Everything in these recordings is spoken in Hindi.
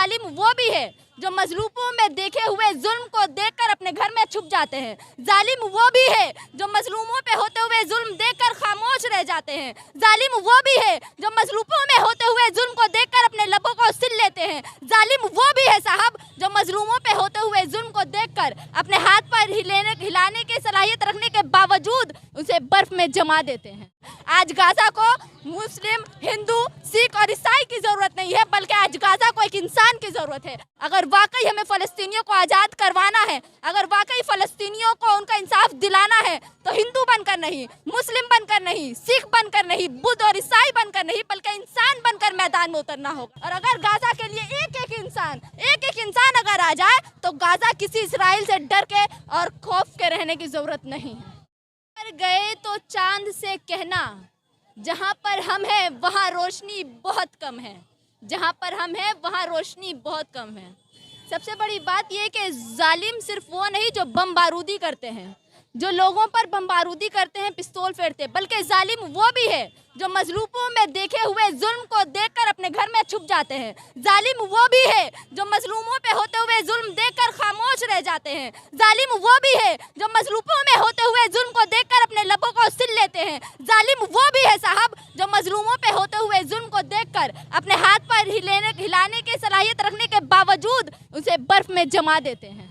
जालिम वो भी है जो मजलूमों में देखे हुए जुल्म को देखकर अपने घर में छुप जाते हैं। जालिम वो भी है जो मजलूमों पे होते हुए जुल्म देखकर खामोश रह जाते हैं। जालिम वो भी है जो मजलूमों में होते हुए जुल्म को देखकर अपने लबों को सिल लेते हैं। जालिम वो भी है साहब जो मजलूमों पे होते हुए जुल्म को देखकर अपने हाथ पर हिलाने की सलाहियत रखने के बावजूद उसे बर्फ में जमा देते हैं। आज गाजा को मुस्लिम, हिंदू, सिख और ईसाई की जरूरत नहीं है, बल्कि आज गाजा को एक इंसान की जरूरत है। अगर वाकई हमें फलस्तीनियों को आज़ाद करवाना है, अगर वाकई फलस्तीनियों को उनका इंसाफ दिलाना है, तो हिंदू बनकर नहीं, मुस्लिम बनकर नहीं, सिख बनकर नहीं, बुद्ध और ईसाई बनकर नहीं, बल्कि इंसान बनकर मैदान में उतरना होगा। और अगर गाजा के लिए एक एक इंसान अगर आ जाए तो गाजा किसी इसराइल से डर के और खौफ के रहने की जरूरत नहीं है। पर गए तो चांद से कहना, जहाँ पर हम हैं वहाँ रोशनी बहुत कम है। जहाँ पर हम हैं वहाँ रोशनी बहुत कम है। सबसे बड़ी बात यह कि जालिम सिर्फ वो नहीं जो बम बारूदी करते हैं, जो लोगों पर बम बारूदी करते हैं, पिस्तौल फेरते, बल्कि जालिम वो भी है जो मजलूमों में देखे हुए जुल्म को देखकर अपने घर में छुप जाते हैं। जालिम वो भी है जो मजलूमों पे होते हुए जुल्म देखकर खामोश रह जाते हैं। जालिम वो भी है जो मजलूमों में होते हुए जुल्म को देखकर अपने लबों को सिल लेते हैं। जालिम वो भी है साहब जो मजलूमों पे होते हुए जुल्म को देखकर अपने हाथ पर हिलाने की सलाहियत रखने के बावजूद उसे बर्फ में जमा देते हैं।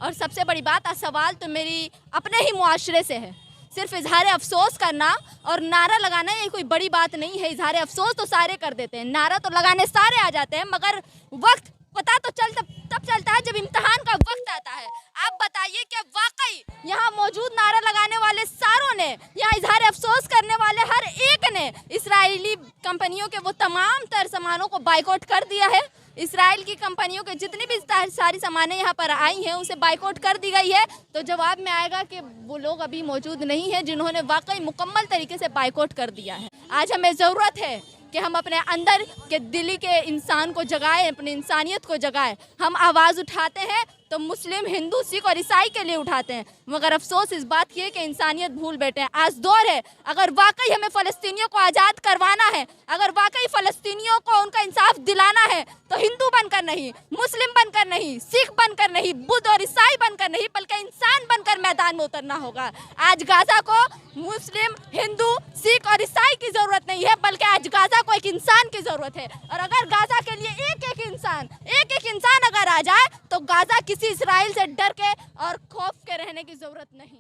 और सबसे बड़ी बात, सवाल तो मेरी अपने ही मुआशरे से है। सिर्फ इजहार अफसोस करना और नारा लगाना ये कोई बड़ी बात नहीं है। इजहार अफसोस तो सारे कर देते हैं, नारा तो लगाने सारे आ जाते हैं, मगर वक्त पता तो तब चलता है जब इम्तिहान का वक्त आता है। आप बताइए कि वाकई यहाँ मौजूद नारा लगाने वाले सारों ने, यहाँ इजहार अफसोस करने वाले हर एक ने इजरायली कंपनियों के वो तमाम तर सामानों को बाइकआउट कर दिया है। इसराइल की कंपनियों के जितनी भी सारी सामानें यहाँ पर आई हैं उसे बाइकआउट कर दी गई है। तो जवाब में आएगा कि वो लोग अभी मौजूद नहीं हैं जिन्होंने वाकई मुकम्मल तरीके से बाइकआउट कर दिया है। आज हमें ज़रूरत है कि हम अपने अंदर के दिली के इंसान को जगाएं, अपनी इंसानियत को जगाएं। हम आवाज़ उठाते हैं तो मुस्लिम, हिंदू, सिख और ईसाई के लिए उठाते हैं, मगर अफसोस इस बात की है कि इंसानियत भूल बैठे हैं। आज दौर है, अगर वाकई हमें फ़लस्तीनियों को आज़ाद करवाना है, अगर वाकई फ़लस्तीनियों को उनका इंसाफ दिलाना है, तो हिंदू बनकर नहीं, मुस्लिम बनकर नहीं, सिख बनकर नहीं, बुद्ध और ईसाई बनकर नहीं, बल्कि इंसान बनकर मैदान में उतरना होगा। आज गाजा को मुस्लिम, हिंदू, सिख और ईसाई की ज़रूरत नहीं है, बल्कि आज गाजा को एक इंसान की ज़रूरत है। और अगर गाजा के लिए एक एक इंसान अगर आ जाए तो गाजा किसी इसराइल से डर के और खौफ के रहने की ज़रूरत नहीं।